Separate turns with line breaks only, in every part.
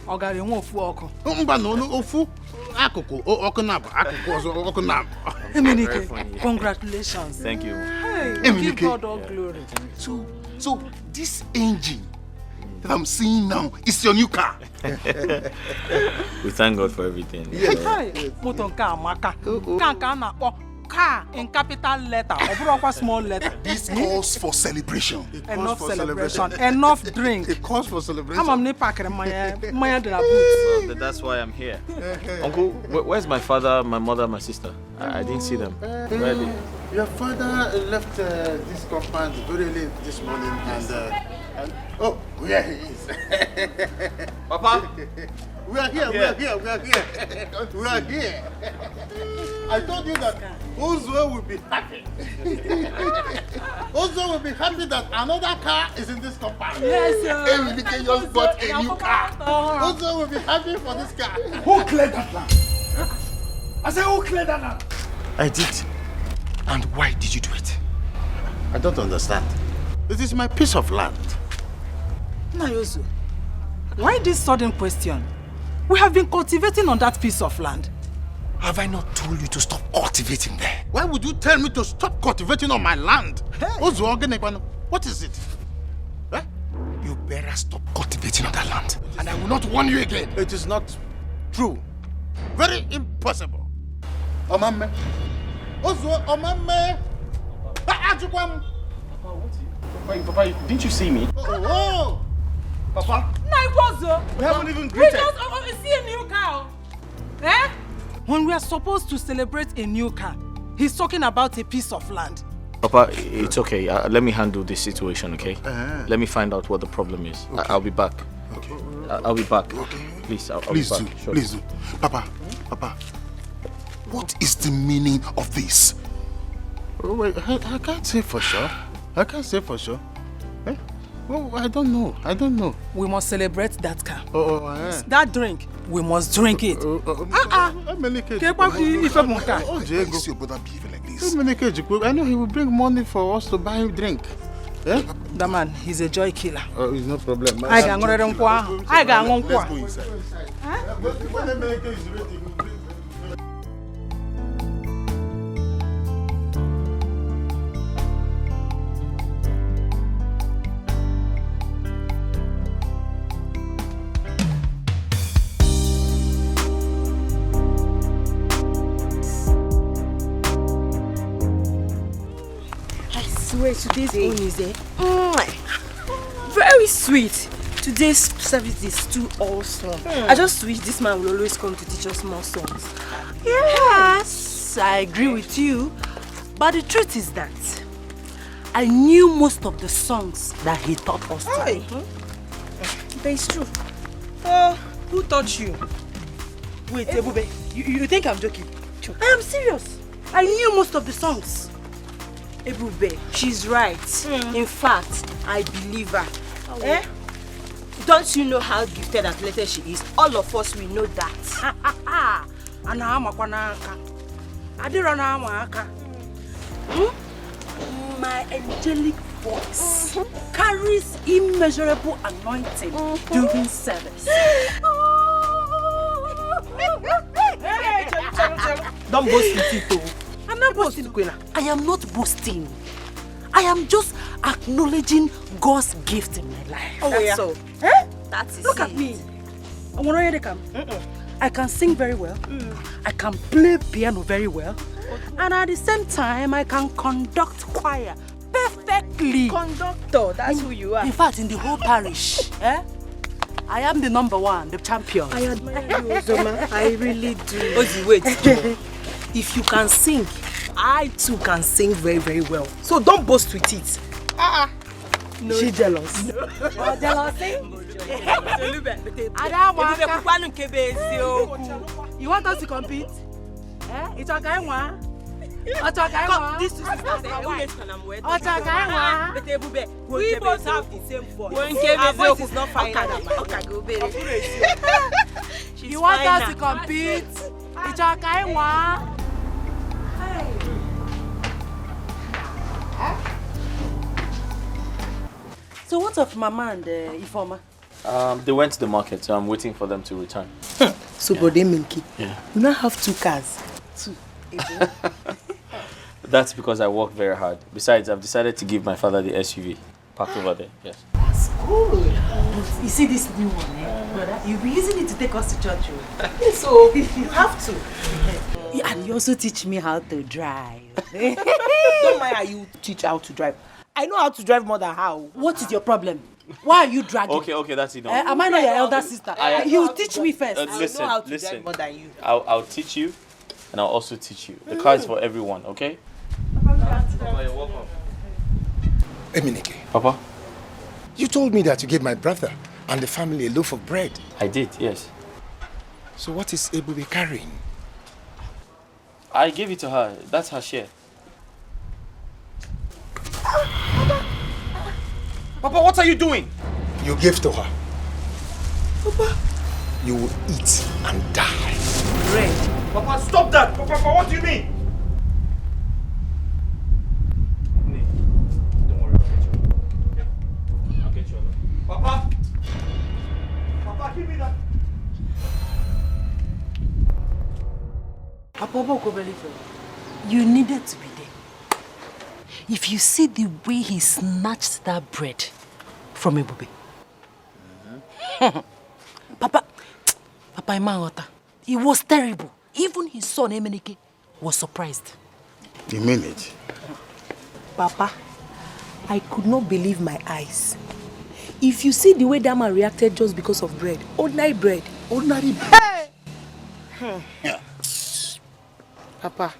Ogari won fu oko.
Mba no ofu akoko okunabo
Emenike, congratulations.
Thank you.
Hey, give God all glory.
So this engine that I'm seeing now is your new car.
We thank God for everything.
Hey, motor car maka. Kan car in capital letter or small letter.
This calls for celebration.
Enough celebration. Enough drink.
It calls for celebration.
I'm not packing my
So that's why I'm here. Uncle, where's my father, my mother, my sister? I didn't see them. Where are they?
Your father left this compound very late this morning and oh, here he is.
Papa?
We are here. I told you that Ozo will be happy. Ozo will be happy that another car is in this compound.
Yes, sir.
Everything just bought a new car. Ozo will be happy for this car.
Who cleared that land? I said, who cleared that land?
I did. And why did you do it? I don't understand. It is my piece of land.
Nayozu, why this sudden question? We have been cultivating on that piece of land.
Have I not told you to stop cultivating there? Why would you tell me to stop cultivating on my land? Hey. What is it? Huh? You better stop cultivating on that land. And I will not warn you again. It is not true. Very impossible. Omame. Ozo, Omame.
Papa, didn't you see me?
Oh. Papa?
We
haven't even greeted.
We just see a new car. Eh? When we are supposed to celebrate a new car, he's talking about a piece of land.
Papa, it's okay. Let me handle this situation, okay? Let me find out what the problem is. Okay. I'll be back.
Okay.
I'll be back. Okay. Please, I'll be back.
Sure. Please do. Papa, what is the meaning of this? Oh, wait, I can't say for sure. Eh? Well, I don't know.
We must celebrate that car.
Yeah.
That drink, we must drink it.
Why is your brother behaving like this? I know he will bring money for us to buy drink. Eh?
That man, he's a joy killer.
Oh, it's no problem.
I got one.
Let's go inside.
Today's own is very sweet. Today's service is too awesome. I just wish this man will always come to teach us more songs.
Yes, I agree with you. But the truth is that I knew most of the songs that he taught us today.
But it's true.
Who taught you?
Wait, Ebube, you think I'm joking? I am serious. I knew most of the songs.
Ebube, she's right. In fact, I believe her. Don't you know how gifted and talented she is? All of us, we know that.
My angelic voice carries immeasurable anointing during service.
Don't boast with it, though.
I'm not boasting, Queen. I am not boasting. I am just acknowledging God's gift in my life.
That's so.
That is Look at me. I can sing very well. I can play piano very well. And at the same time, I can conduct choir perfectly.
Conductor, that's who you are.
In fact, in the whole parish, I am the #1, the champion.
I admire you, Zoma. I really do.
Ozi, wait. If you can sing, I too can sing very, very well. So don't boast with it.
No.
She jealous.
No. Jealousy?
You want us to compete? It's okay, one.
This is we both have the same voice. Our voice is not final.
You want us to compete? It's okay, one. So what of Mama and Ifoma?
They went to the market, so I'm waiting for them to return.
So, Brode Minky,
Yeah.
you now have 2 cars. 2.
That's because I work very hard. Besides, I've decided to give my father the SUV parked over there. Yes.
That's good. But you see this new one, brother? You'll be using it to take us to church.
So, you have to.
Yeah, and you also teach me how to drive.
Don't mind how you teach how to drive. I know how to drive more than how.
What is your problem? Why are you dragging?
Okay, that's enough.
Am I not your elder sister? You teach me first.
Listen,
I know how to drive more than you.
I'll teach you, and I'll also teach you. The car is for everyone, okay? Papa, you're welcome.
Eminike,
Papa?
you told me that you gave my brother and the family a loaf of bread.
I did, yes.
So what is Ebube carrying?
I gave it to her. That's her share.
Papa, what are you doing?
You gave to her. Papa, you will eat and die.
Bread.
Papa, stop that! Papa, what do you mean? Don't worry, I'll get you. Papa! Papa, give me that.
Papa, you needed to be there. If you see the way he snatched that bread from Ebube. Papa, Imangota, it was terrible. Even his son, Emenike, was surprised.
You mean it?
Papa, I could not believe my eyes. If you see the way that man reacted just because of bread, ordinary bread.
Ordinary bread.
Yeah. Papa.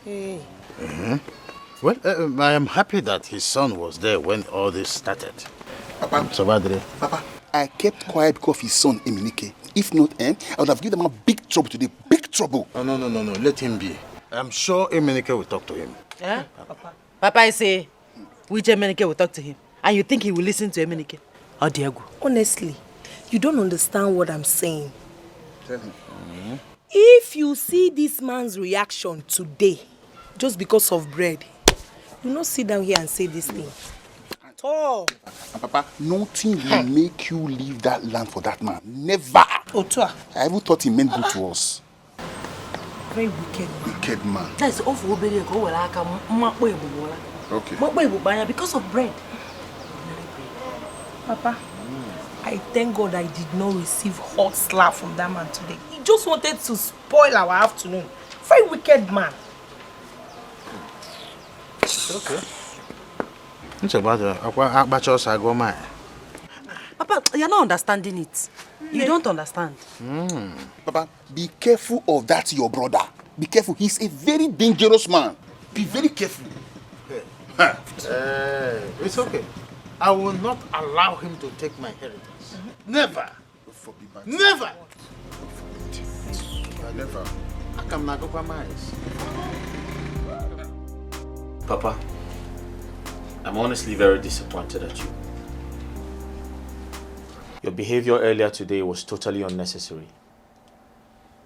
Hey.
Well, I am happy that his son was there when all this started.
Papa,
Sabadre.
Papa, I kept quiet because of his son, Eminike. If not, I would have given them a big trouble today. Big trouble.
Oh, no. Let him be. I'm sure Eminike will talk to him.
Eh? Papa, I say, which Emenike will talk to him? And you think he will listen to Emenike? Or Diego?
Honestly, you don't understand what I'm saying.
Tell him.
If you see this man's reaction today, just because of bread, you not sit down here and say this thing. At all.
And Papa, nothing will make you leave that land for that man. Never.
Otua.
I even thought he meant good to us.
Very wicked.
Wicked man.
That's all for Obedi.
Okay.
Because of bread.
Papa, I thank God I did not receive hot slap from that man today. He just wanted to spoil our afternoon. Very wicked man.
Okay. It's about
Papa, you're not understanding it. You don't understand.
Papa, be careful of that your brother. Be careful. He's a very dangerous man. Be very careful.
It's okay. I will not allow him to take my inheritance. Never. Never. Never. I can not compromise.
Papa, I'm honestly very disappointed at you. Your behavior earlier today was totally unnecessary.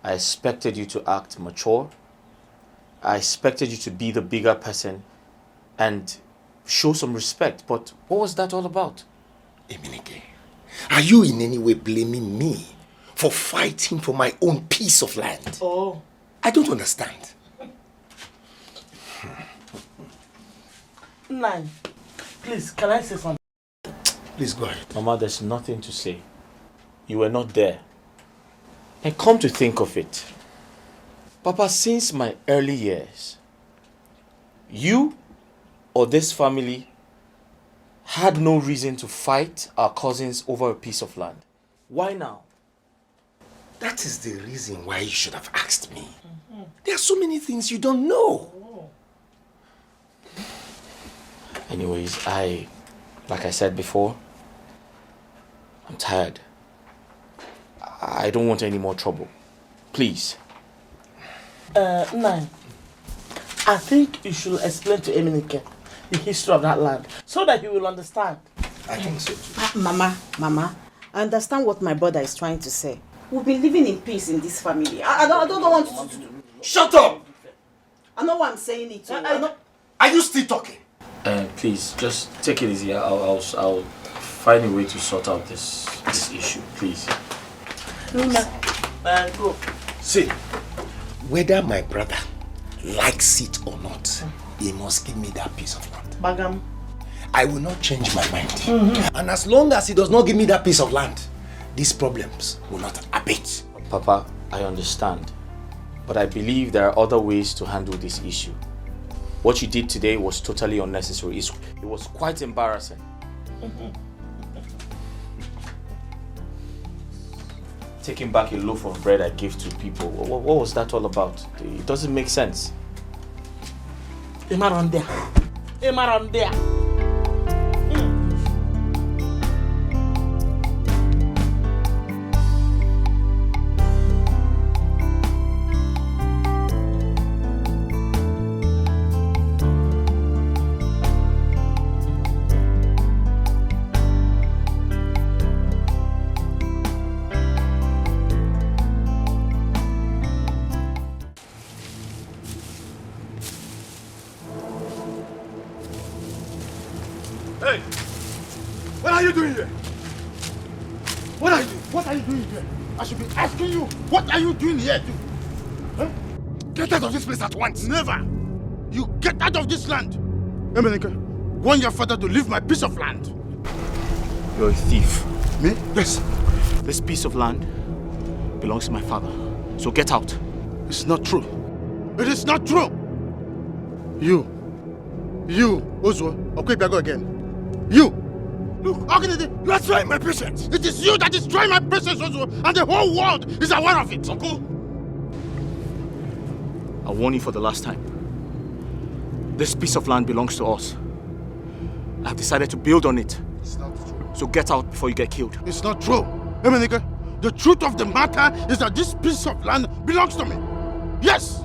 I expected you to act mature. I expected you to be the bigger person and show some respect. But what was that all about?
Eminike, are you in any way blaming me for fighting for my own piece of land?
Oh.
I don't understand.
Nine, please, can I say something?
Please go ahead.
Mama, there's nothing to say. You were not there. And come to think of it, Papa, since my early years, you or this family had no reason to fight our cousins over a piece of land. Why now?
That is the reason why you should have asked me. There are so many things you don't know.
Anyways, like I said before, I'm tired. I don't want any more trouble. Please.
Nine, I think you should explain to Eminike the history of that land so that he will understand.
I think so too.
Mama, I understand what my brother is trying to say. We've been living in peace in this family. I don't want to...
Shut up!
I know why I'm saying it.
Are you still talking?
please, just take it easy. I'll find a way to sort out this issue, please.
Go.
See, whether my brother likes it or not, he must give me that piece of land.
Bagam.
I will not change my mind. And as long as he does not give me that piece of land, these problems will not abate.
Papa, I understand. But I believe there are other ways to handle this issue. What you did today was totally unnecessary. It was quite embarrassing. Taking back a loaf of bread I gave to people. What was that all about? It doesn't make sense.
Emaron there.
Hey! What are you doing here? What are you doing here? I should be asking you, what are you doing here too? Huh? Get out of this place at once. Never! You get out of this land! Emenike, warn your father to leave my piece of land.
You're a thief.
Me? Yes.
This piece of land belongs to my father. So get out.
It's not true. It is not true! You, Ozuo, okay, go again. You! Look, you are trying my patience! It is you that is trying my patience, Ozuo, and the whole world is aware of it!
Uncle! I'll warn you for the last time. This piece of land belongs to us. I've decided to build on it.
It's not true.
So get out before you get killed.
It's not true. Emenike, the truth of the matter is that this piece of land belongs to me. Yes!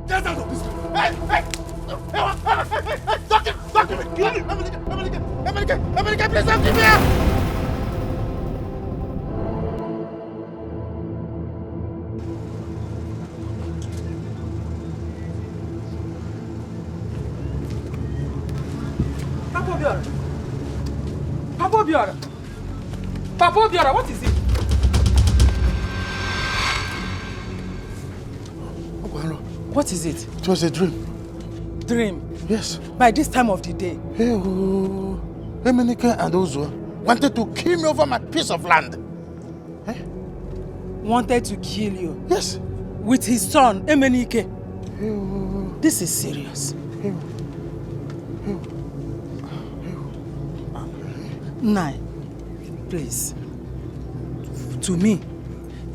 Get out of this place! Hey! Don't give me! Kill him! Emenike, please don't give me!
Papa Obiora, what is it? What is it?
It was a dream.
Dream?
Yes.
By this time of the day?
Hey, Emenike and Ozuo wanted to kill me over my piece of land. Eh?
Wanted to kill you?
Yes.
With his son, Emenike? This is serious. Nai, please. To me,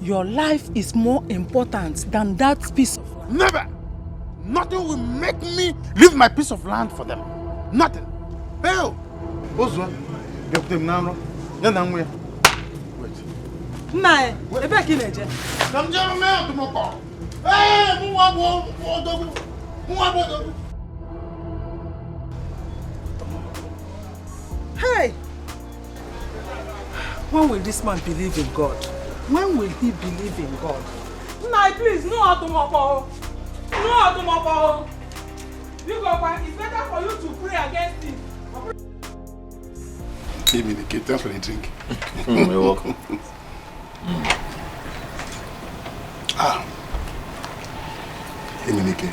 your life is more important than that piece of land.
Never! Nothing will make me leave my piece of land for them. Nothing. Hey, Ozuo, you put him now. Wait.
Nai, ebe kineje.
Come down, man, to my car. Hey,
Hey! When will this man believe in God? When will he believe in God? Nai, please, no Atumopo. No Atumopo. You go back. It's better for you to pray against him.
Emenike, thanks for the drink.
You're welcome.
Emenike,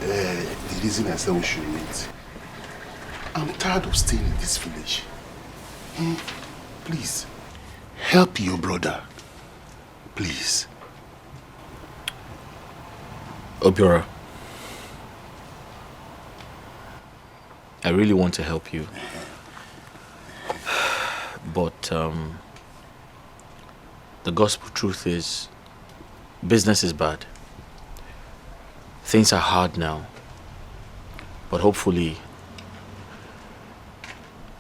the reason I said we should meet, I'm tired of staying in this village. Please, help your brother. Please.
Obiora, I really want to help you. But the gospel truth is, business is bad. Things are hard now. But hopefully,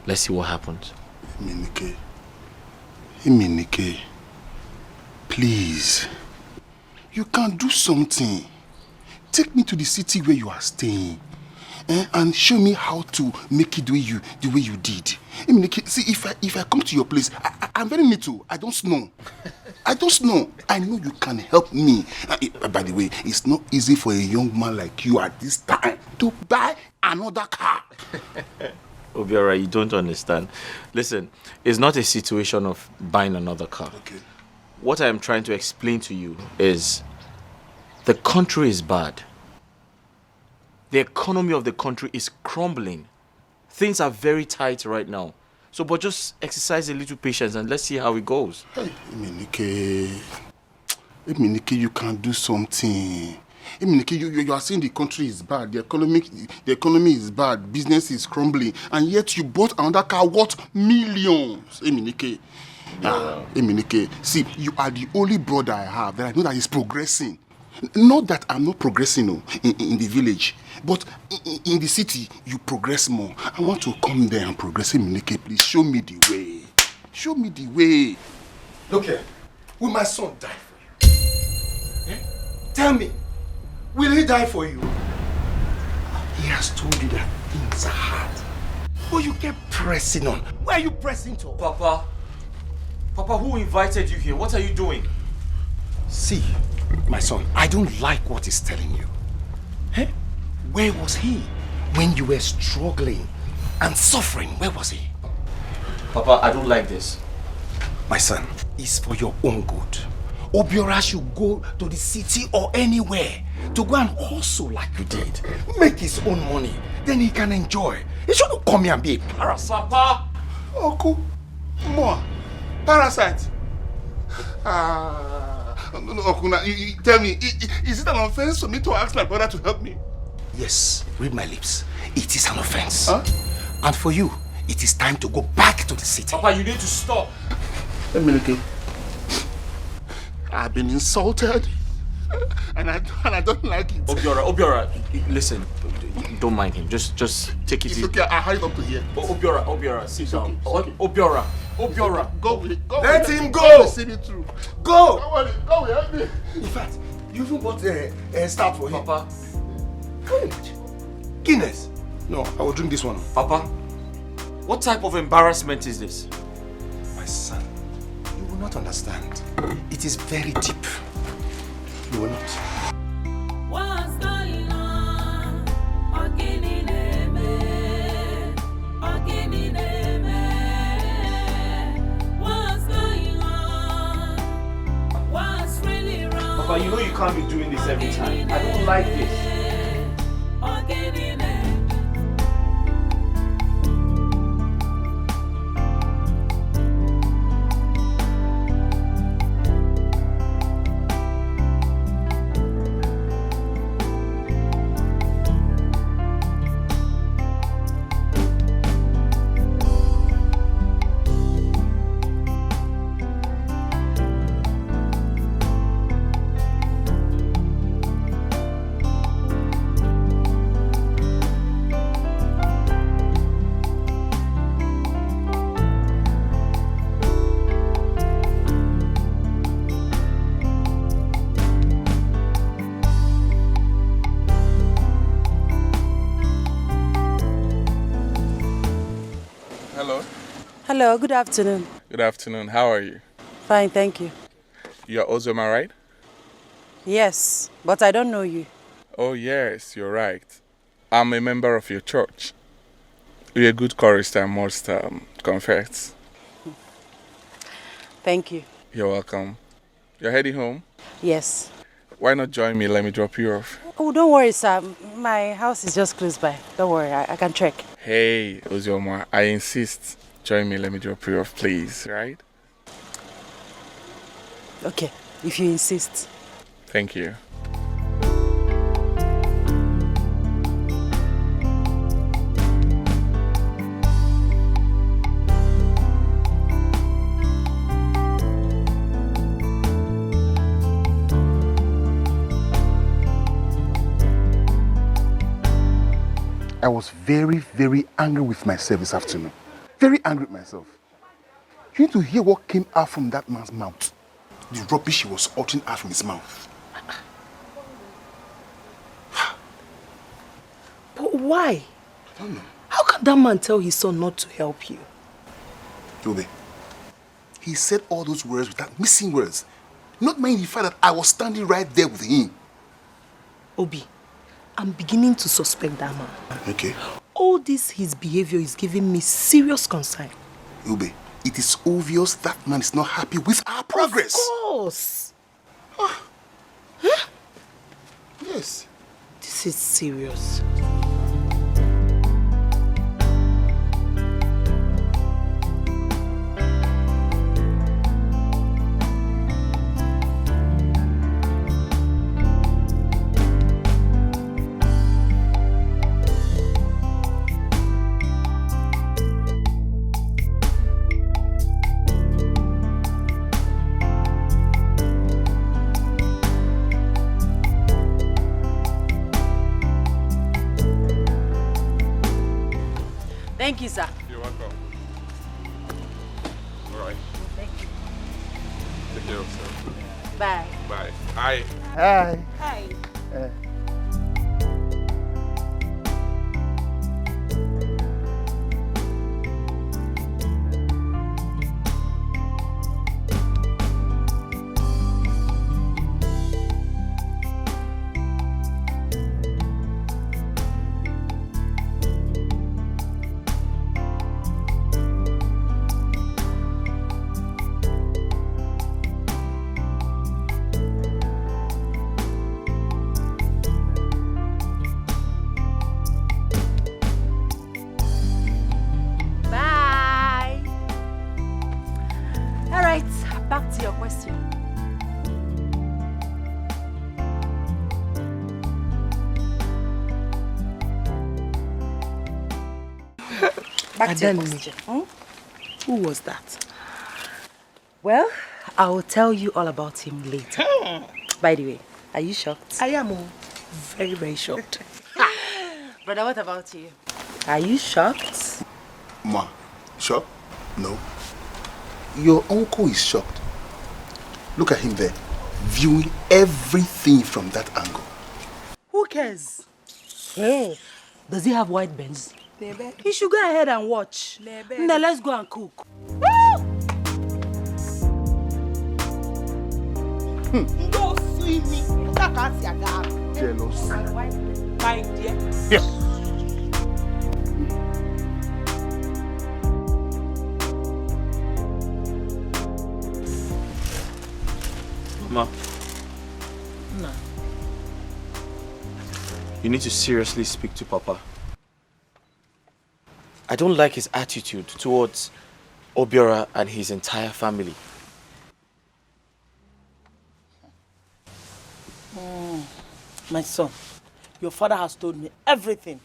let's see what happens.
Emenike, please. You can do something. Take me to the city where you are staying.
and show me how to make it the way you did. Eminike, see, if I come to your place, I'm very little. I don't know. I know you can help me. By the way, it's not easy for a young man like you at this time to buy another car.
Obiora, you don't understand. Listen, it's not a situation of buying another car.
Okay.
What I am trying to explain to you is the country is bad. The economy of the country is crumbling. Things are very tight right now. So, but just exercise a little patience and let's see how it goes.
Hey, Eminike, you can do something. Eminike, you are saying the country is bad, the economy is bad, business is crumbling, and yet you bought another car worth millions. Eminike, Eminike, see, you are the only brother I have that I know that is progressing. Not that I'm not progressing in the village, but in the city, you progress more. I want to come there and progress. Eminike, please show me the way. Show me the way.
Look here, will my son die for you? Eh? Tell me, will he die for you? He has told you that things are hard. But you kept pressing on. Where are you pressing to?
Papa, who invited you here? What are you doing?
See, my son, I don't like what he's telling you. Eh? Where was he when you were struggling and suffering? Where was he?
Papa, I don't like this.
My son, it's for your own good. Obiora should go to the city or anywhere to go and hustle like you did. Make his own money. Then he can enjoy. He shouldn't come here and be a parasite.
Papa!
Oku, more parasite. No, Okuna, tell me, is it an offense for me to ask my brother to help me?
Yes, read my lips. It is an offense.
Huh?
And for you, it is time to go back to the city.
Papa, you need to stop.
Eminike, I've been insulted, and I don't like it.
Obiora, listen, don't mind him. Just take it easy.
It's okay, I hurried up to here.
Obiora, sit down.
Okay.
Obiora.
Go with it. Go
Let
with
him
it.
go.
See me through.
Go!
Don't worry, help me.
In fact, you even bought a start for him.
Papa.
Can you imagine? Guinness. No, I will drink this one.
Papa, what type of embarrassment is this?
My son, you will not understand. It is very deep. You will not.
What's going on? What's going on? What's really wrong?
Papa, you know you can't be doing this every time. I don't like this.
Hello, good afternoon.
Good afternoon. How are you?
Fine, thank you.
You are Ozoma, right?
Yes, but I don't know you.
Oh, yes, you're right. I'm a member of your church. You're a good chorister, I must confess.
Thank you.
You're welcome. You're heading home?
Yes.
Why not join me? Let me drop you off.
Oh, don't worry, sir. My house is just close by. Don't worry, I can trek.
Hey, Ozoma, I insist. Join me, let me drop you off, please, right?
Okay, if you insist.
Thank you.
I was very, very angry with myself this afternoon. Very angry with myself. You need to hear what came out from that man's mouth. The rubbish he was uttering out from his mouth.
Why?
I don't know.
How can that man tell his son not to help you?
Obi, he said all those words without missing words. Not minding the fact that I was standing right there with him.
Obi, I'm beginning to suspect that man.
Okay.
All this, his behavior is giving me serious concern.
Obi, it is obvious that man is not happy with our progress.
Of course.
Yes.
This is serious. Thank you, sir.
You're welcome. All right.
Thank you.
Take care of yourself.
Bye.
Bye. Hi.
Hi.
Hi. Bye. All right, back to your question.
Back to your
Adenini.
question. Hmm?
Who was that?
Well, I will tell you all about him later. By the way, are you shocked?
I am very, very shocked.
Brother, what about you? Are you shocked?
Ma, shocked? No. Your uncle is shocked. Look at him there, viewing everything from that angle.
Who cares?
Hey, does he have white Benz? He should go ahead and watch. Now let's go and cook.
Jealous.
My dear.
Yes.
Mama.
No.
You need to seriously speak to Papa. I don't like his attitude towards Obiora and his entire family.
My son, your father has told me everything.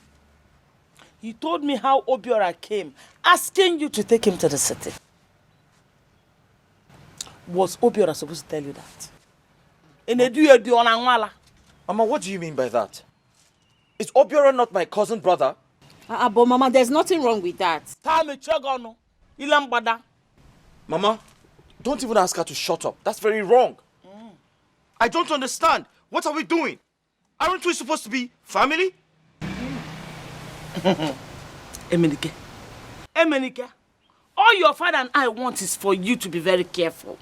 He told me how Obiora came, asking you to take him to the city. Was Obiora supposed to tell you that?
Mama, what do you mean by that? Is Obiora not my cousin brother?
But Mama, there's nothing wrong with that.
Mama, don't even ask her to shut up. That's very wrong. I don't understand. What are we doing? Aren't we supposed to be family?
Emenike, all your father and I want is for you to be very careful.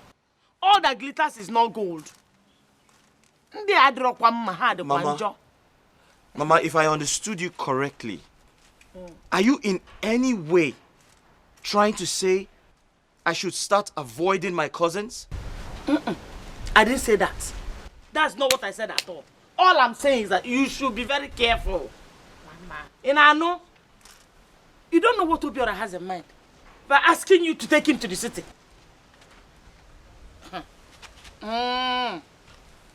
All that glitters is not gold.
Mama, if I understood you correctly, are you in any way trying to say I should start avoiding my cousins?
I didn't say that. That's not what I said at all. All I'm saying is that you should be very careful. Mama. And I know you don't know what Obiora has in mind by asking you to take him to the city.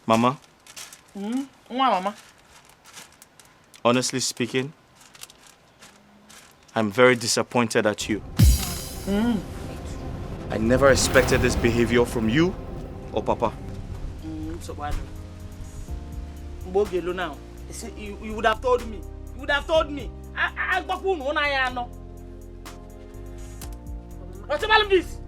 Mama,
Mama.
honestly speaking, I'm very disappointed at you. I never expected this behavior from you or Papa.
So what? Mbogelo now. You would have told me. You would have told me. I got one I know. What's about this?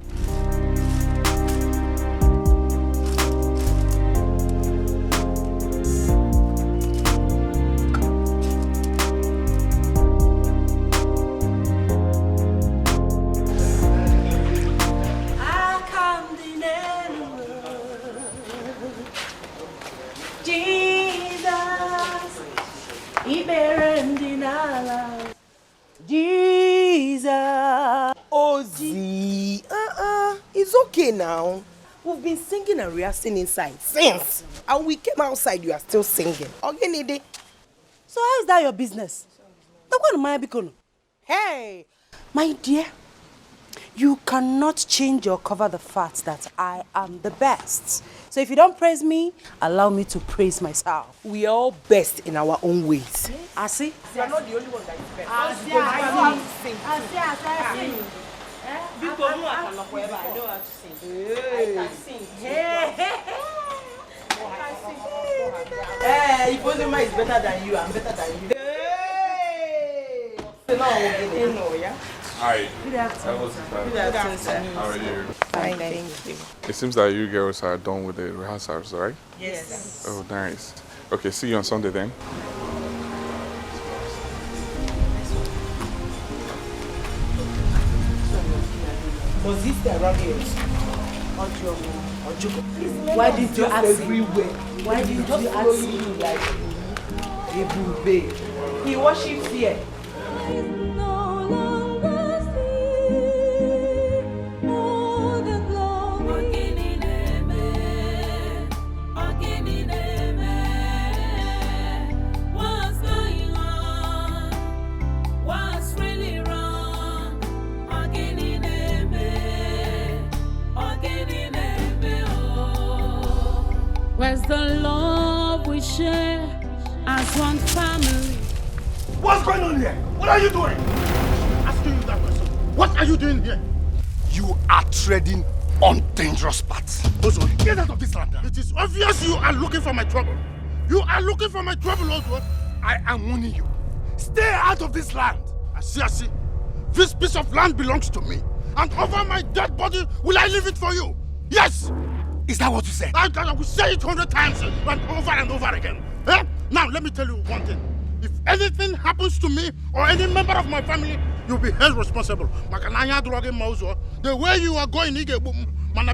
Easy. It's okay now. We've been singing and rehearsing inside since. And we came outside, you are still singing. Okay,
So how is that your business? Hey, my dear, you cannot change or cover the fact that I am the best. So if you don't praise me, allow me to praise myself.
we are all best in our own ways.
I see.
You are not the only one that is best.
I know how to sing. I know how to sing. I can sing.
Hey, Iponema is better than you. I'm better than you. Hey!
Hi.
Good afternoon. Good afternoon, sir.
How are you?
Fine, thank you.
It seems that you girls are done with the rehearsals, right?
Yes.
Oh, nice. Okay, see you on Sunday then.
Was this around here?
Why did you ask him?
Everywhere.
Why did you
Just
ask
following
him?
you like Ebube. He worships here.
No longer see all the glory. What's going on? What's really wrong? Where's the love we share as one family?
What's going on here? What are you doing? Asking you that question. What are you doing here?
You are treading on dangerous paths.
Ozo, get out of this land. It is obvious you are looking for my trouble. You are looking for my trouble, Ozo.
I am warning you. Stay out of this land.
I see. This piece of land belongs to me. And over my dead body, will I leave it for you? Yes!
Is that what you said?
I will say it 100 times and over again. Eh? Now, let me tell you one thing. If anything happens to me or any member of my family, you'll be held responsible. The way you are going,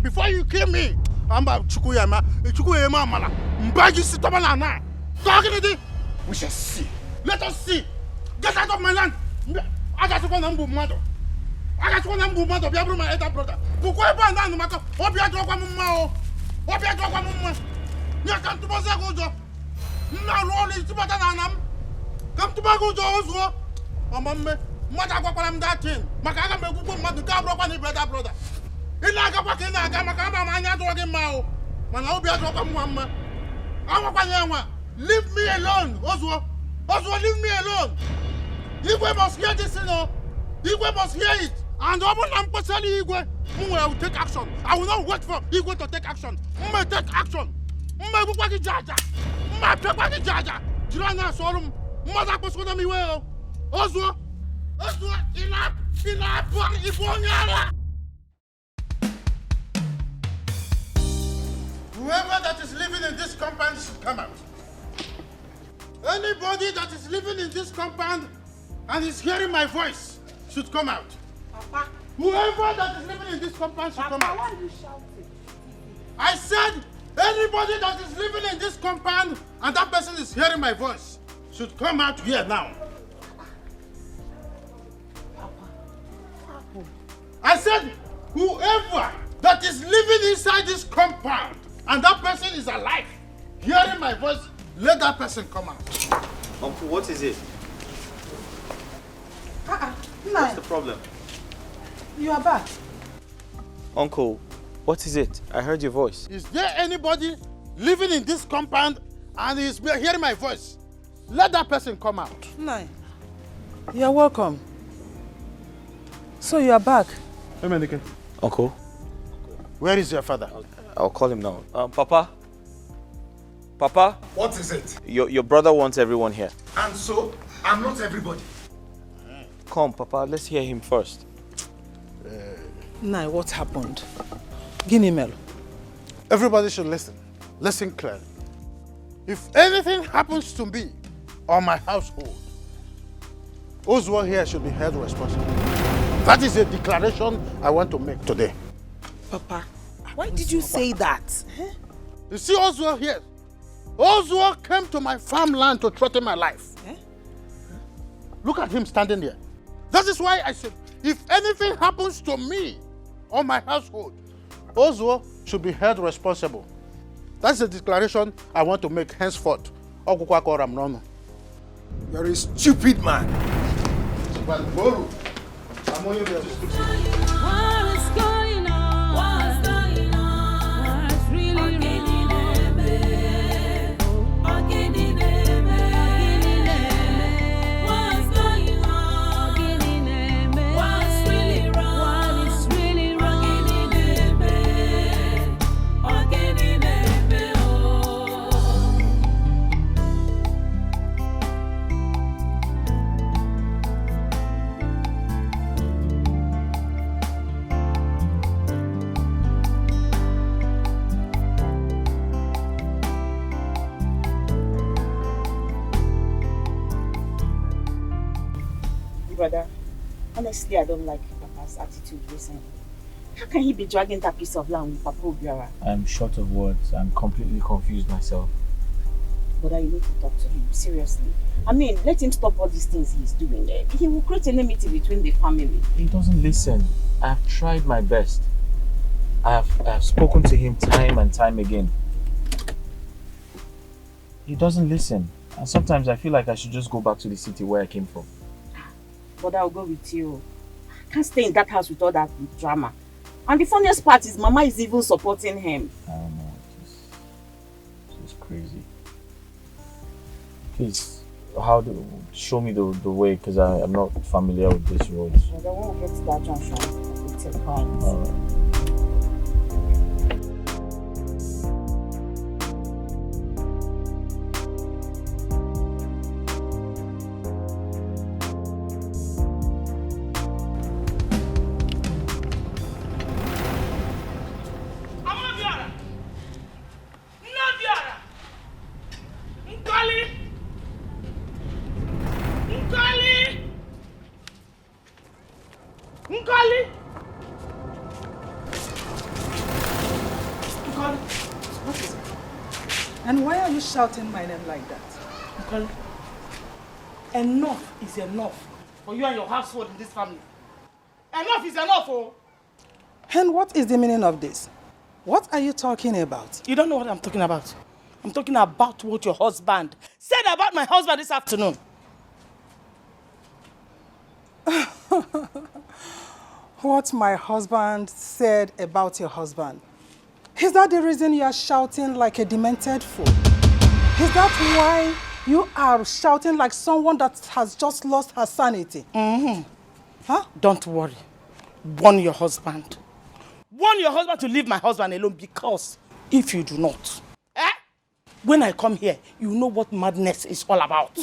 before you kill me,
We shall see.
let us see. Get out of my land. I got one number mother. I got one number mother. Be able my elder brother. Pourquoi pas dans ma cap? On vient droit comme moi. On vient droit comme moi. Nya quand tu vas go. Na lo ni tu bata na nam. Quand tu vas go zo. Mama mata kwa kwa mdatin. Maka me ku ko madu ka bro kwa ni brother. Ina ga kwa kina ga maka ma nya droit ke mao. Mana obi droit kwa mama. Awa kwa nyanwa. Leave me alone, Ozo. Ozo, leave me alone. Igwe must hear this, you know. Igwe must hear it. And I will take action. I will not wait for Igwe to take action. I will take action. I will take action. I will take action. Jirana sorum. Mother was going to be well. Ozo. Ozo, enough. Whoever that is living in this compound should come out. Anybody that is living in this compound and is hearing my voice should come out.
Papa.
Whoever that is living in this compound should come out.
Why are you shouting?
I said anybody that is living in this compound and that person is hearing my voice should come out here now. I said whoever that is living inside this compound and that person is alive, hearing my voice, let that person come out.
Uncle, what is it? What's the problem?
You are back.
Uncle, what is it? I heard your voice.
Is there anybody living in this compound and is hearing my voice? Let that person come out.
Nai, you're welcome. So you are back.
Uncle?
Where is your father?
I'll call him now. Papa? Papa?
What is it?
Your brother wants everyone here.
And so, I'm not everybody.
Come, Papa, let's hear him first.
Nai, what happened? Guinea Melo.
Everybody should listen. Listen clearly. If anything happens to me or my household, Oswald here should be held responsible. That is a declaration I want to make today.
Papa, why did you say that?
You see Oswald here? Oswald came to my farmland to threaten my life. Look at him standing there. That is why I said, If anything happens to me or my household, Ozuo should be held responsible. That's the declaration I want to make henceforth.
You're a stupid man.
What is going on? What's going on? What's really what's going on? What's really wrong? What is really wrong?
Brother, honestly, I don't like Papa's attitude recently. How can he be dragging that piece of land with Papa Obiora?
I'm short of words. I'm completely confused myself.
Brother, you need to talk to him, seriously. I mean, let him stop all these things he's doing there. He will create enmity between the family.
He doesn't listen. I've tried my best. I've spoken to him time and time again. He doesn't listen. And sometimes I feel like I should just go back to the city where I came from.
But I'll go with you. I can't stay in that house with all that drama. And the funniest part is Mama is even supporting him.
I don't know. It's crazy. Please, show me the way, because I'm not familiar with this road.
Brother, when we get to that junction, we'll take time.
Alright.
And why are you shouting my name like that?
Uncle, enough is enough for you and your household in this family. Enough is enough, oh!
And what is the meaning of this? What are you talking about?
You don't know what I'm talking about. I'm talking about what your husband said about my husband this afternoon.
What my husband said about your husband? Is that the reason you are shouting like a demented fool? Is that why you are shouting like someone that has just lost her sanity?
Mm-hmm.
Huh?
Don't worry. Warn your husband. Warn your husband to leave my husband alone, because if you do not, when I come here, you know what madness is all about.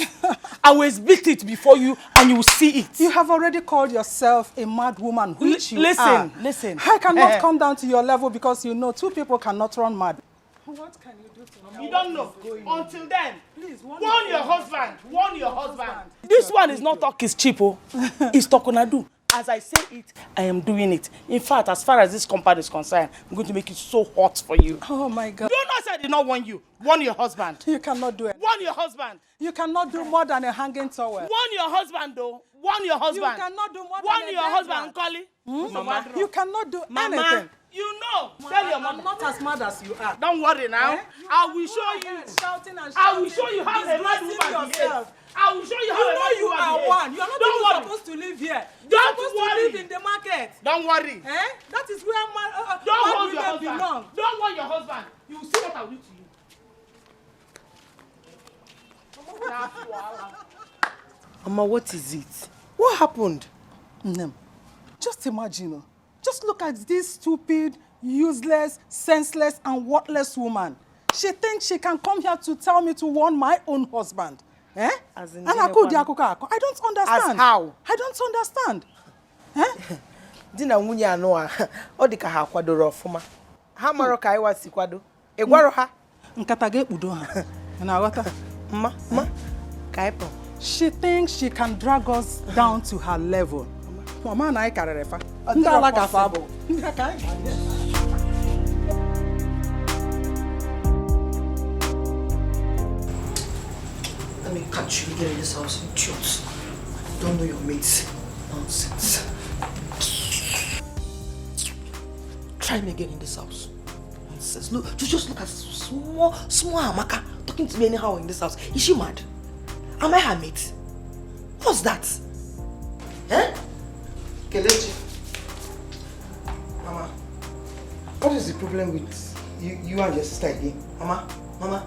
I will exhibit it before you and you will see it.
You have already called yourself a mad woman, which you are.
Listen.
I cannot come down to your level because you know two people cannot run mad. What can you do to me?
You don't know. Until then,
please
warn your husband. Warn your husband. This one is not talk is cheap, oh. It's talk-on-a-do. As I say it, I am doing it. In fact, as far as this compound is concerned, I'm going to make it so hot for you.
Oh my God.
Do not say I did not warn you. Warn your husband.
You cannot do it.
Warn your husband.
You cannot do more than a hanging towel.
Warn your husband, though. Warn your husband.
You cannot do more
warn
than a
your husband, Nkoli.
Mama. You cannot do
Mama,
anything.
you know.
Mama,
Tell your mother.
I'm not as mad as you are.
Don't worry now.
Eh?
I will show you.
Shouting and shouting.
I will show you how a mad woman behaves. I will show you how a mad
you
woman
are
behaves.
one. You are not even supposed to live here. You're supposed to live in the market.
Don't worry.
Eh? That is where
don't
mad
hold your
women
husband.
belong.
Don't want your husband. You will see what I will do to you.
Mama, what is it? What happened?
Just imagine. Just look at this stupid, useless, senseless, and worthless woman. She thinks she can come here to tell me to warn my own husband. Eh?
As in
I don't understand.
As how?
I don't understand. Eh?
Dina nwunye ano a ọ dị ka ha kwadoro ọfụma. Ha maro ka iwa si kwado. E gwaro ha.
Nkata ga-ekpudo ha. Na aghọta.
Ma, ka ipo.
She thinks she can drag us down to her level. Mama na ai karere fa. Ndị ala gafa bụ. Ndị aka ai ga.
Let me catch you again in this house, you idiots. Don't know your mates. Nonsense.
try him again in this house. Nonsense. Look, just look at small Amaka talking to me anyhow in this house. Is she mad? Am I her mate? What's that? Eh?
Kelechi. Mama, what is the problem with you and your sister again?
Mama,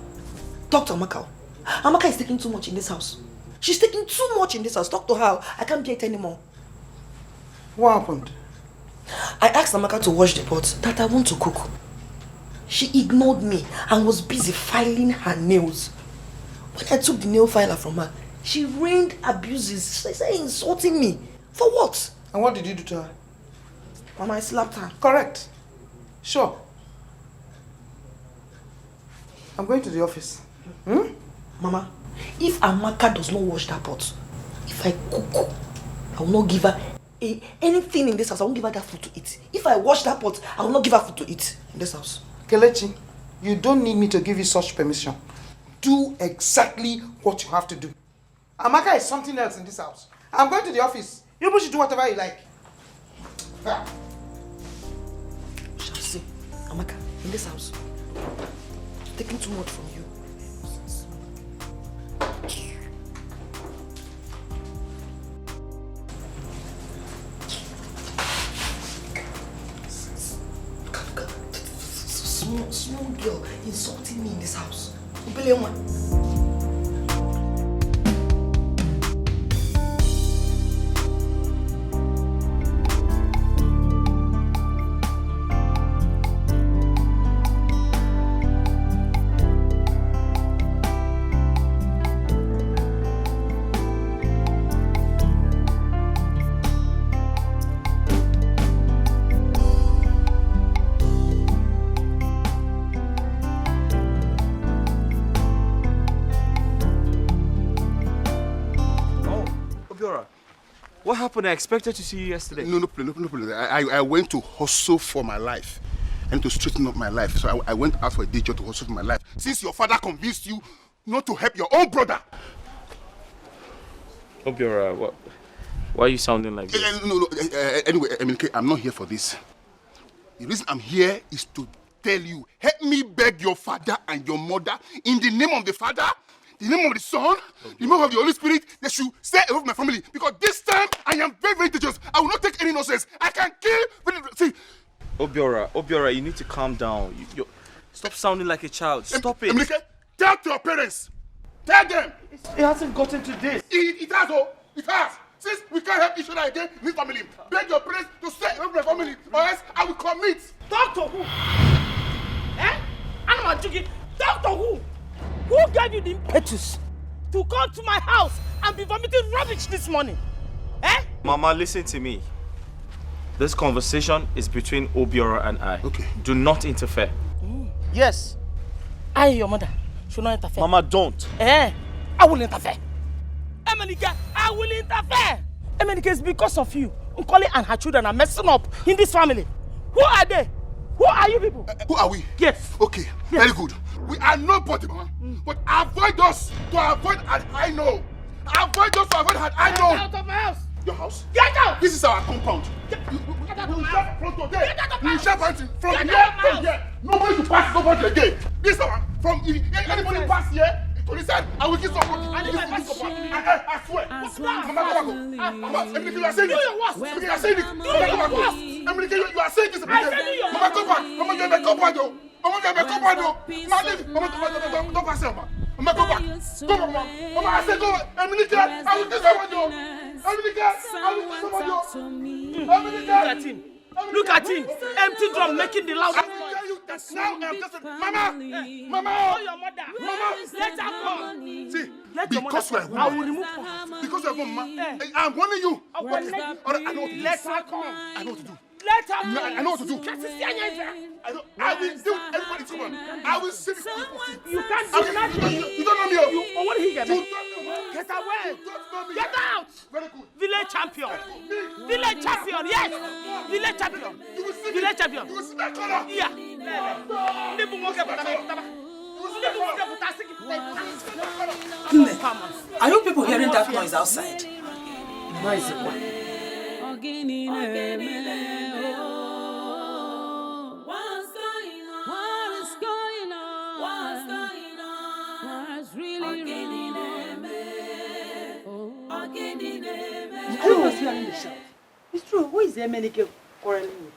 talk to Amaka. Amaka is taking too much in this house. She's taking too much in this house. Talk to her. I can't bear it anymore.
What happened?
I asked Amaka to wash the pot that I want to cook. She ignored me and was busy filing her nails. When I took the nail filer from her, she rained abuses. She started insulting me. For what?
And what did you do to her?
Mama, I slapped her.
Correct. Sure. I'm going to the office.
Mama, if Amaka does not wash that pot, if I cook, I will not give her anything in this house. I won't give her that food to eat. If I wash that pot, I will not give her food to eat in this house.
Kelechi, you don't need me to give you such permission. Do exactly what you have to do. Amaka is something else in this house. I'm going to the office. You should do whatever you like.
Shall see. Amaka, in this house, taking too much from you. Small girl insulting me in this house.
What happened? I expected to see you yesterday.
No. I went to hustle for my life and to straighten up my life. So I went out for a day job to hustle for my life. Since your father convinced you not to help your own brother.
Obiora, why are you sounding like this?
Anyway, I'm not here for this. The reason I'm here is to tell you, help me beg your father and your mother in the name of the Father, the name of the Son, the name of the Holy Spirit, they should stay away from my family. Because this time, I am very, very dangerous. I will not take any nonsense. I can kill. See.
Obiora, you need to calm down. Stop sounding like a child. Stop it.
Tell to your parents. Tell them.
It hasn't gotten to this.
It has, oh. It has. Since we can't help each other again in this family, beg your parents to stay away from my family, or else I will commit.
Talk to who? I'm joking. Talk to who? Who gave you the impetus to come to my house and be vomiting rubbish this morning?
Mama, listen to me. This conversation is between Obiora and I.
Okay.
Do not interfere.
Yes. I, your mother, should not interfere.
Mama, don't.
I will interfere. Emelike, I will interfere. Emelike, it's because of you. Nkoli and her children are messing up in this family. Who are they? Who are you people?
Who are we?
Yes.
Okay, yes. Very good. We are nobody, Mama. But avoid us to avoid an I know. Avoid us to avoid an I know.
Get out of my house.
Your house?
Get out.
This is our compound.
Get out
We
of
will
my
share
house.
front door there.
Get out of
We
my
will share
house.
from
Get
here
out of my
to
house.
here. Nobody to pass nobody again. This one, from if anybody pass here to this side, I will kill somebody. I swear.
What's
Mama, Mama, Emily, you are saying
Do
this.
your worst.
Emily, you are saying this.
Do your worst.
Emily, you are saying this.
I said do your
Mama, come back. Mama, you are my compound, though. Mama, you are my compound, though. Mama, don't pass here, Mama. Mama, go back. Go, Mama. Mama, I said go. Emily, I will kill somebody, though. Emily, I will kill somebody, though. Emily,
Look at him. Look at him. Empty drum making the loudest noise.
Now I'm just Mama!
Call your mother.
Mama!
Let her come.
See,
Let your
because you are a
mother. I will
woman.
remove her.
Because you are a woman, I'm warning you.
I will let
I know what to do.
Let her come.
I know what to do.
Let her come.
I know what to do. I will do everybody's command. I will see the
You can't do nothing.
You don't know me.
Oh, what did he get?
You don't know me.
Get away.
You don't know me.
Get out.
Very good.
Village champion. Village champion, yes. Village champion.
You will see me.
Village champion.
You will see that color.
Yeah.
Are you people hearing that noise outside?
Ogini neme, oh.
is Emenike quarreling with?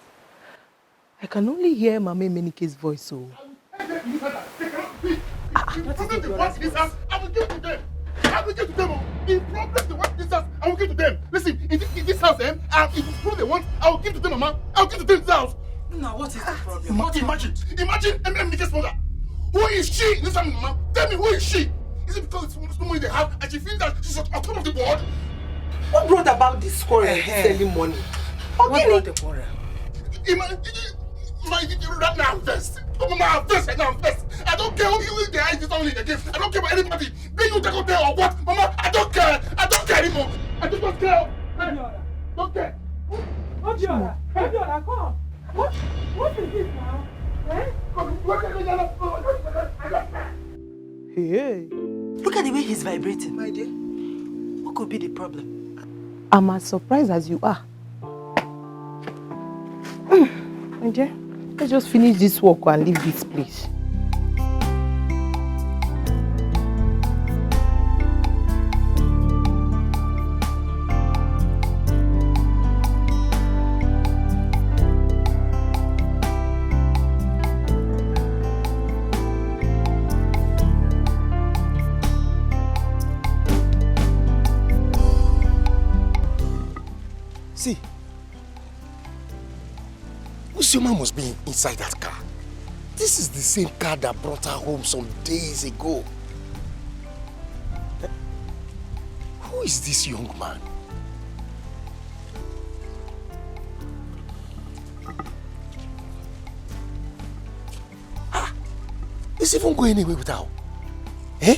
I can only hear Mama Emenike's voice, so...
I will give to them. I will give to them. The problem they want this house, I will give to them. Listen, in this house, if it's what they want, I will give to them, Mama. I will give to them this house.
Now, what is the problem?
Imagine Emenike's mother. Who is she? Listen, Mama. Tell me, who is she? Is it because it's the money they have and she feels that she's on top of the board?
What brought about this quarrel this early morning? What brought the quarrel?
Right now I'm first. Mama, I'm first right now, I'm first. I don't care who you the eyes is only again. I don't care about anybody. Be you take out there or what? Mama, I don't care. I don't care anymore. I just don't care. Don't care.
Obiora, come. What is this now? Eh?
Hey.
Look at the way he's vibrating. My dear, what could be the problem?
I'm as surprised as you are. My dear, let's just finish this work and leave this place.
See, Usioma must be inside that car. This is the same car that brought her home some days ago. Who is this young man? Is even going anywhere without? Eh?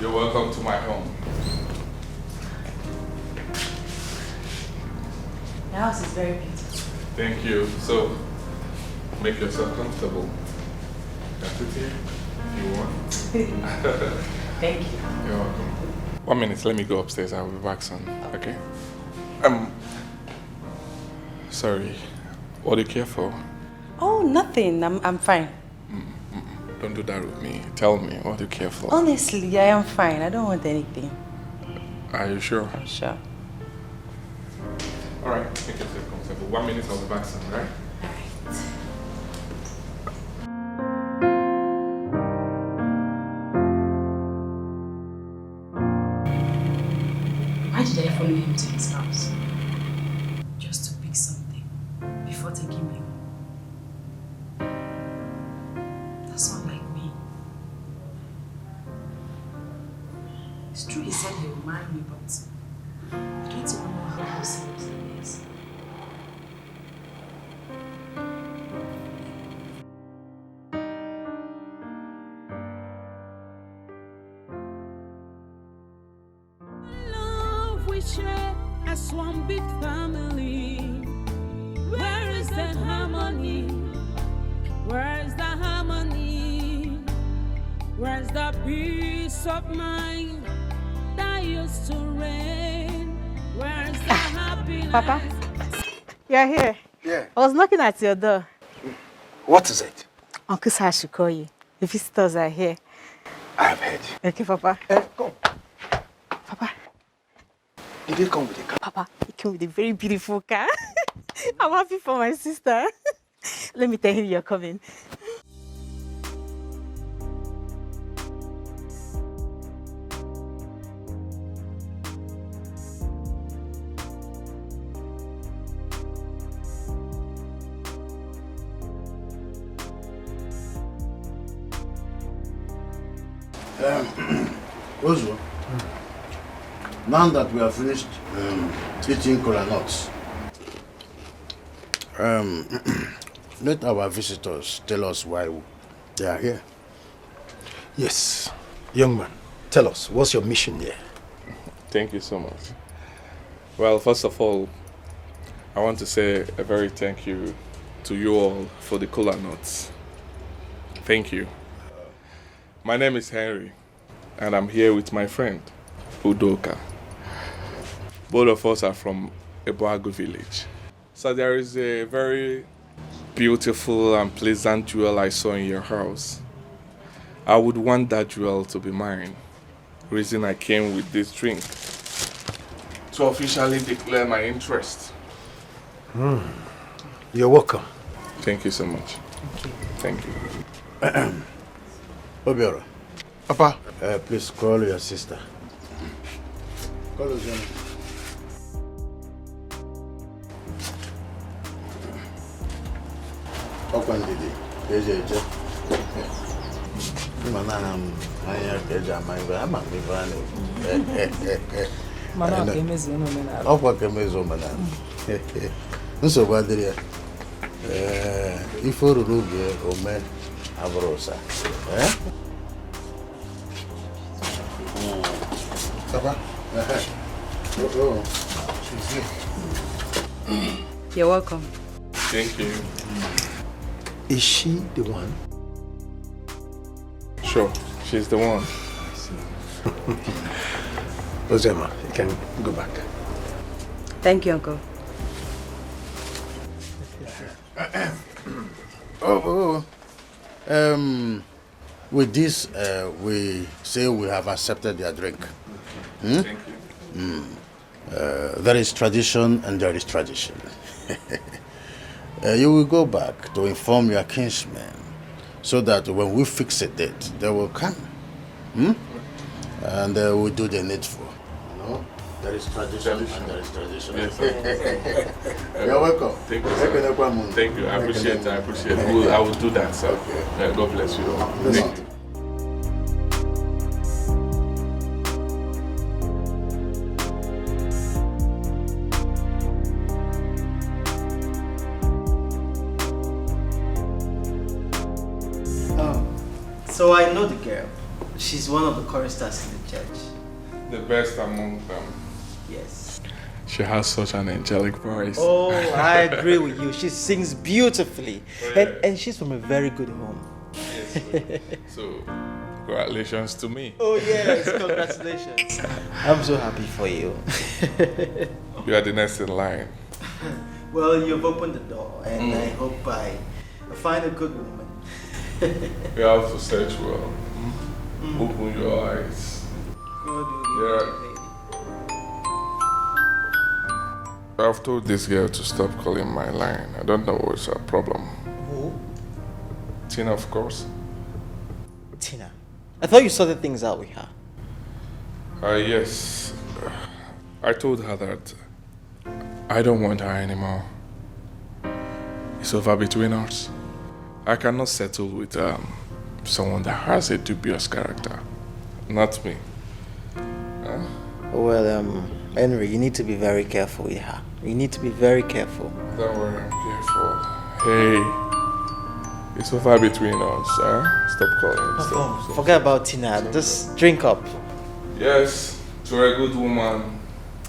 You're welcome to my home.
The house is very beautiful.
Thank you. So, make yourself comfortable. Can I sit here if you want?
Thank you.
You're welcome. 1 minute, let me go upstairs. I'll be back soon. Okay? Sorry. What do you care for?
Oh, nothing. I'm fine.
Don't do that with me. Tell me, what do you care for?
Honestly, I am fine. I don't want anything.
Are you sure?
I'm sure.
Alright, make yourself comfortable. 1 minute, I'll be back soon, right?
Why did I follow him to his house? Just to pick something before taking me home. That's not like me. It's true he said he would marry me, but I don't even know how serious he is.
Love we share as one big family. Where is the harmony? Where is the harmony? Where's the peace of mind that used to reign? Where's the happiness?
Papa, you're here.
Yeah.
I was knocking at your door.
What is it?
Uncle Sir should call you. The visitors are here.
I have heard.
Okay, Papa.
Come.
Papa.
Did they come with a car?
Papa, he came with a very beautiful car. I'm happy for my sister. Let me tell him you're coming.
Ozo, now that we have finished eating kola nuts, let our visitors tell us why they are here.
Yes. Young man, tell us, what's your mission here?
Thank you so much. Well, first of all, I want to say a very thank you to you all for the cola nuts. Thank you. My name is Henry, and I'm here with my friend, Udoka. Both of us are from Eboagu village. So there is a very beautiful and pleasant jewel I saw in your house. I would want that jewel to be mine. Reason I came with this drink. To officially declare my interest.
You're welcome.
Thank you so much. Thank you.
Obiora.
Papa.
Please call your sister. Call her. Open Didi. Eje. Nsogbu adịrị ya. Ife oruru ubi ome abụrụsa.
Papa. She's here.
You're welcome.
Thank you.
Is she the one?
Sure, she's the one.
I see. Ozema, you can go back.
Thank you, Uncle.
With this, we say we have accepted their drink.
Thank you.
There is tradition and there is tradition. You will go back to inform your kinsmen so that when we fix a date, they will come. And we'll do the needful. No? There is tradition and there is tradition.
Yes,
You're welcome.
Thank you, sir. Thank you. I appreciate it. I will do that, sir. Okay. God bless you all. Thank you.
So I know the girl. She's one of the choristers in the church.
The best among them.
Yes.
She has such an angelic voice.
Oh, I agree with you. She sings beautifully.
Oh, yeah.
And she's from a very good home.
Yes. So, congratulations to me.
Oh, yes. Congratulations. I'm so happy for you.
You are the next in line.
Well, you've opened the door, and I hope I find a good woman.
You have to search well. Open your eyes. I've told this girl to stop calling my line. I don't know what's her problem.
Who?
Tina, of course.
Tina. I thought you sorted things out with her.
Yes. I told her that I don't want her anymore. It's over between us. I cannot settle with someone that has a dubious character. Not me.
Well, Henry, you need to be very careful with her. You need to be very careful.
Don't worry, I'm careful. Hey, it's over between us, Stop calling.
Forget about Tina. Just drink up.
Yes, to a good woman,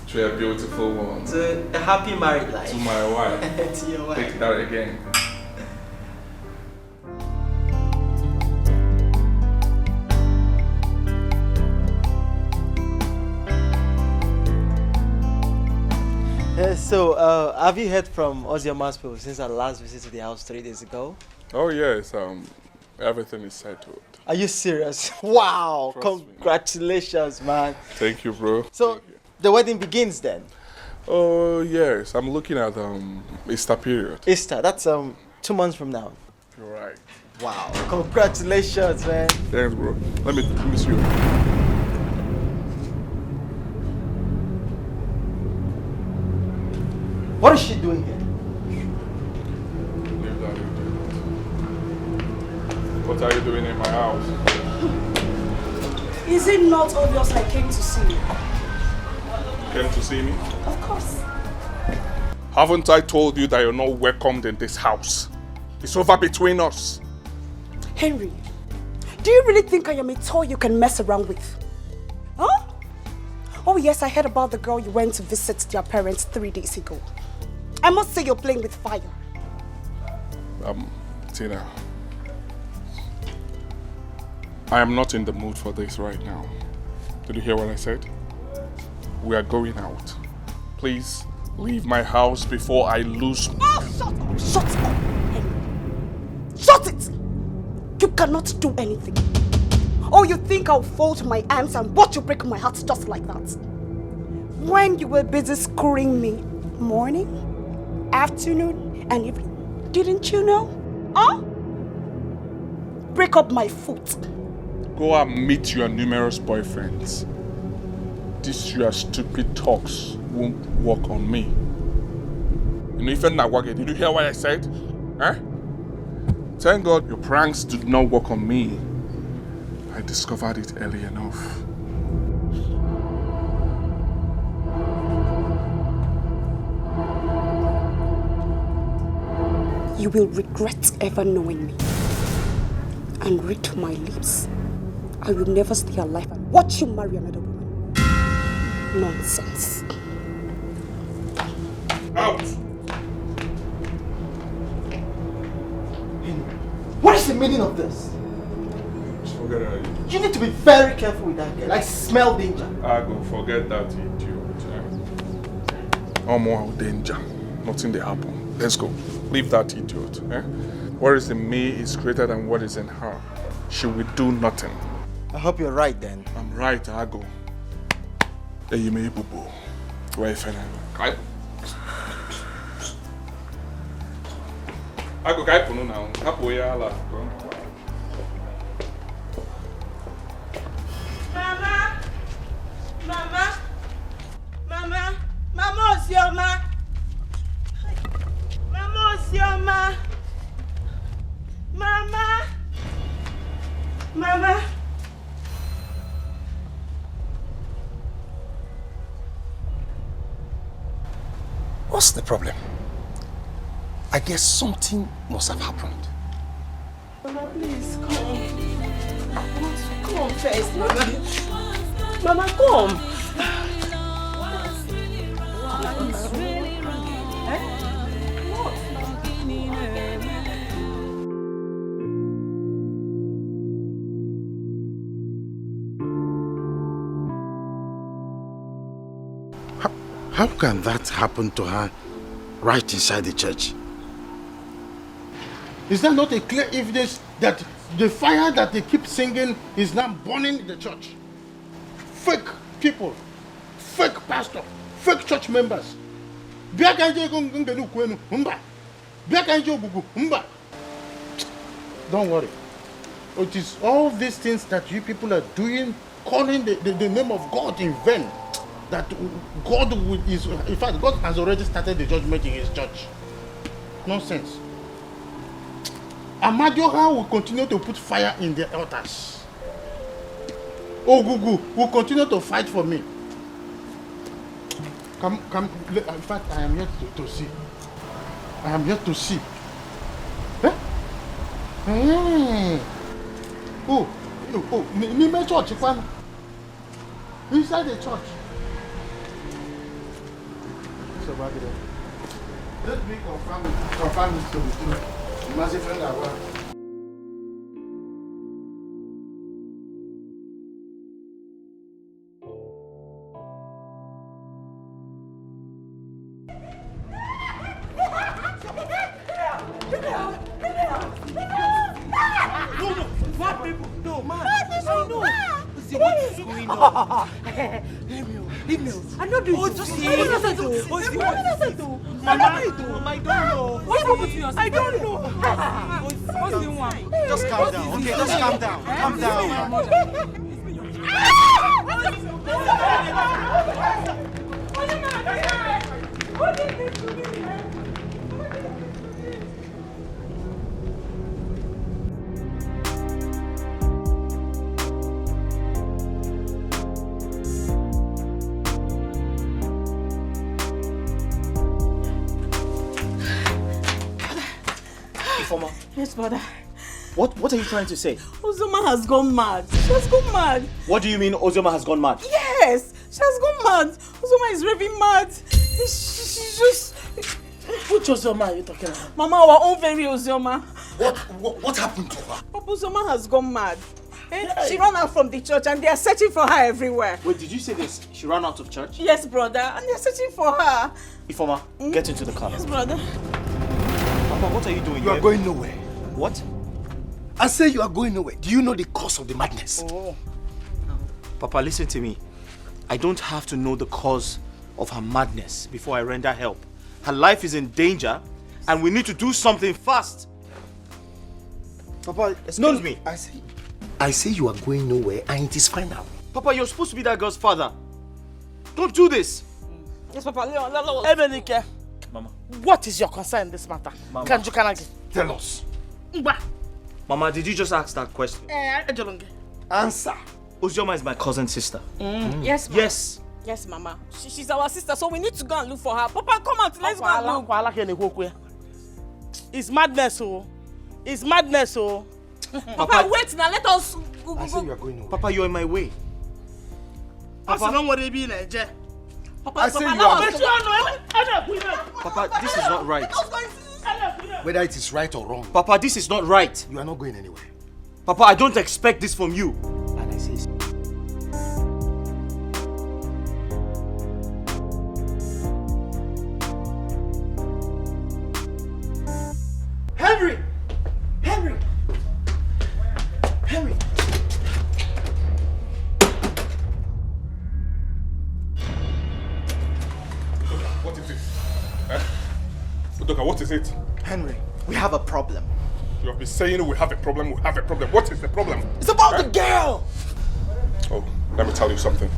to a beautiful one.
To a happy married life.
To my wife.
To your wife.
Take that again.
So, have you heard from Oziama's people since our last visit to the house 3 days ago?
Oh yes, everything is settled.
Are you serious? Wow! Congratulations, man.
Thank you, bro.
So, the wedding begins then?
Oh yes, I'm looking at Easter period.
Easter, that's 2 months from now.
You're right.
Wow! Congratulations, man.
Thanks, bro. Let me see you.
What is she doing here?
Leave that. What are you doing in my house?
Is it not obvious I came to see you?
Came to see me?
Of course.
Haven't I told you that you're not welcomed in this house? It's over between us.
Henry, do you really think I am a toy you can mess around with? Huh? Oh yes, I heard about the girl you went to visit their parents 3 days ago. I must say you're playing with fire.
Tina, I am not in the mood for this right now. Did you hear what I said? We are going out. Please leave my house before I lose.
Oh, shut up! Shut up! Shut it! You cannot do anything. Oh, you think I'll fold my arms and watch you break my heart just like that? When you were busy screwing me, morning, afternoon, and evening, didn't you know? Huh? Break up my foot.
Go and meet your numerous boyfriends. These your stupid talks won't work on me. You know, if you're not working, did you hear what I said? Huh? Thank God your pranks did not work on me. I discovered it early enough.
You will regret ever knowing me. And read my lips. I will never stay alive and watch you marry another woman. Nonsense.
Out!
What is the meaning of this?
Forget it.
You need to be very careful with that girl. I smell danger.
I go forget that idiot. No more danger. Nothing they happen. Let's go. Leave that idiot. Eh? What is in me is greater than what is in her. She will do nothing.
I hope you're right then.
I'm right, I go. Then you may boo boo. Where if I go kai punu now. Hapo ya ala.
Mama! Mama! Mama! Mama Osioma! Mama Osioma! Mama! Mama!
What's the problem? I guess something must have happened.
Mama, please come. Come first, Mama. Mama, come.
How can that happen to her right inside the church? Is there not a clear evidence that the fire that they keep singing is now burning in the church? Fake people, fake pastor, fake church members. Don't worry. It is all these things that you people are doing, calling the name of God in vain. That God is, in fact, God has already started the judgment in his church. Nonsense. Amadioha will continue to put fire in their altars. Ogugu will continue to fight for me. Come, in fact, I am yet to see. I am yet to see. Eh? Hey. Nime church, inside the church. Let me confirm it to be true. Massive friend I want.
What people? No, man. I know. See what is going on. Leave me. I know this. Oh, just see. Mama, I don't know. What happened to your sister? I don't know. What's the one?
Just calm down, okay? Just calm down. Calm down.
What did this to me?
Informer.
Yes, father.
What are you trying to say?
Ozoma has gone mad. She has gone mad.
What do you mean Ozoma has gone mad?
Yes, she has gone mad. Ozoma is raving mad. She just... Which Ozioma are you talking about?
Mama, our own very Ozioma.
What happened to her?
Papa Ozioma has gone mad. She ran out from the church and they are searching for her everywhere.
Wait, did you say this? She ran out of church?
Yes, brother, and they are searching for her.
Ifoma, get into the car.
Yes, brother.
Papa, what are you doing
You
here?
are going nowhere.
What?
I say you are going nowhere. Do you know the cause of the madness?
Oh. Papa, listen to me. I don't have to know the cause of her madness before I render help. Her life is in danger and we need to do something fast. Papa, excuse me.
I say you are going nowhere and it is final.
Papa, you're supposed to be that girl's father. Don't do this.
Yes, Papa.
Ebenike,
Mama.
what is your concern in this matter?
Mama.
Kanjukanagi.
Tell us.
Mama, did you just ask that question?
Answer.
Ozioma is my cousin's sister.
Yes, Mama.
Yes.
Yes, Mama. She's our sister, so we need to go and look for her. Papa, come out. Let's go and look.
It's madness, oh. It's madness, oh.
Papa, wait now. Let us go.
I say you are going nowhere.
Papa, you're in my way.
Papa, don't worry, be in Nigeria.
I say you are.
Papa, this is not right.
Whether it is right or wrong.
Papa, this is not right.
You are not going anywhere.
Papa, I don't expect this from you.
And I say
Henry! Henry! Henry!
What is it? Udoka, what is it?
Henry, we have a problem.
You have been saying we have a problem, we have a problem. What is the problem?
It's about the girl!
Oh, let me tell you something.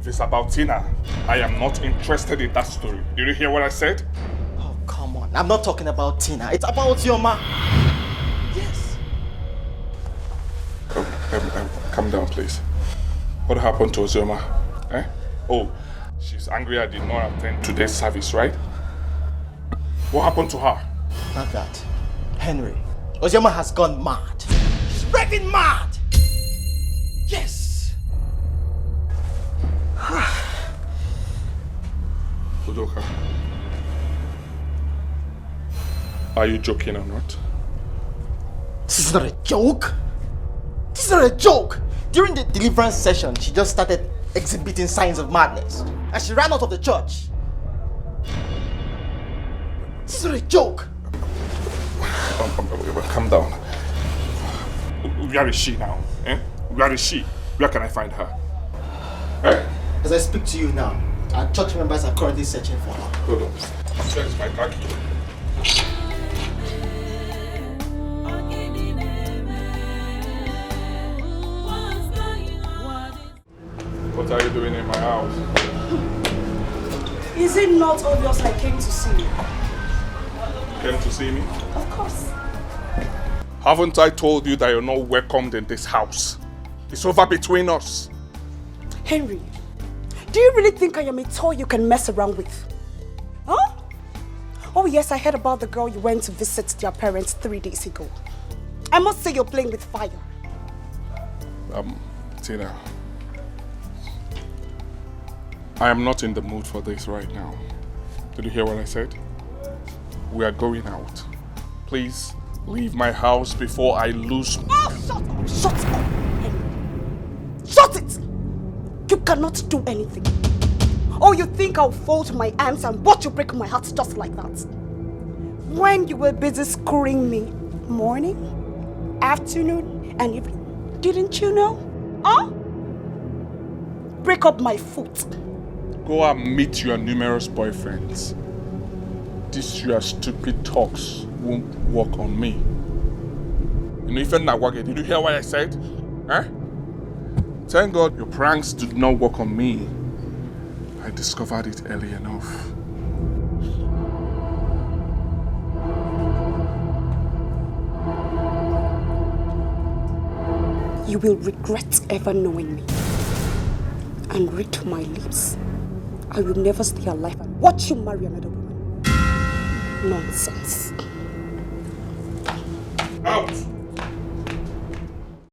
If it's about Tina, I am not interested in that story. Did you hear what I said?
Oh, come on. I'm not talking about Tina. It's about your ma. Yes.
Oh, calm down, please. What happened to Ozioma? Eh? Oh, she's angry I did not attend today's service, right? What happened to her?
Not that. Henry, Ozioma has gone mad. She's raving mad! Yes!
Udoka, are you joking or not?
This is not a joke. This is not a joke. During the deliverance session, she just started exhibiting signs of madness. And she ran out of the church. This is not a joke.
Calm down. Where is she now? Eh? Where is she? Where can I find her? Eh?
As I speak to you now, our church members are currently searching for her.
Hold on. Where is my car key? What are you doing in my house?
Is it not obvious I came to see you?
Came to see me?
Of course.
Haven't I told you that you're not welcomed in this house? It's over between us.
Henry, do you really think I am a toy you can mess around with? Huh? Oh yes, I heard about the girl you went to visit their parents 3 days ago. I must say you're playing with fire.
Tina. I am not in the mood for this right now. Did you hear what I said? We are going out. Please leave my house before I lose.
Oh, shut up! Shut up! Henry. Shut it! You cannot do anything. Oh, you think I'll fold my arms and watch you break my heart just like that? When you were busy screwing me morning, afternoon, and evening, didn't you know? Huh? Break up my foot.
Go and meet your numerous boyfriends. These your stupid talks won't work on me. You know, if you're not working, did you hear what I said? Huh? Thank God your pranks did not work on me. I discovered it early enough.
You will regret ever knowing me. And read my lips. I will never stay alive and watch you marry another woman. Nonsense.
Out!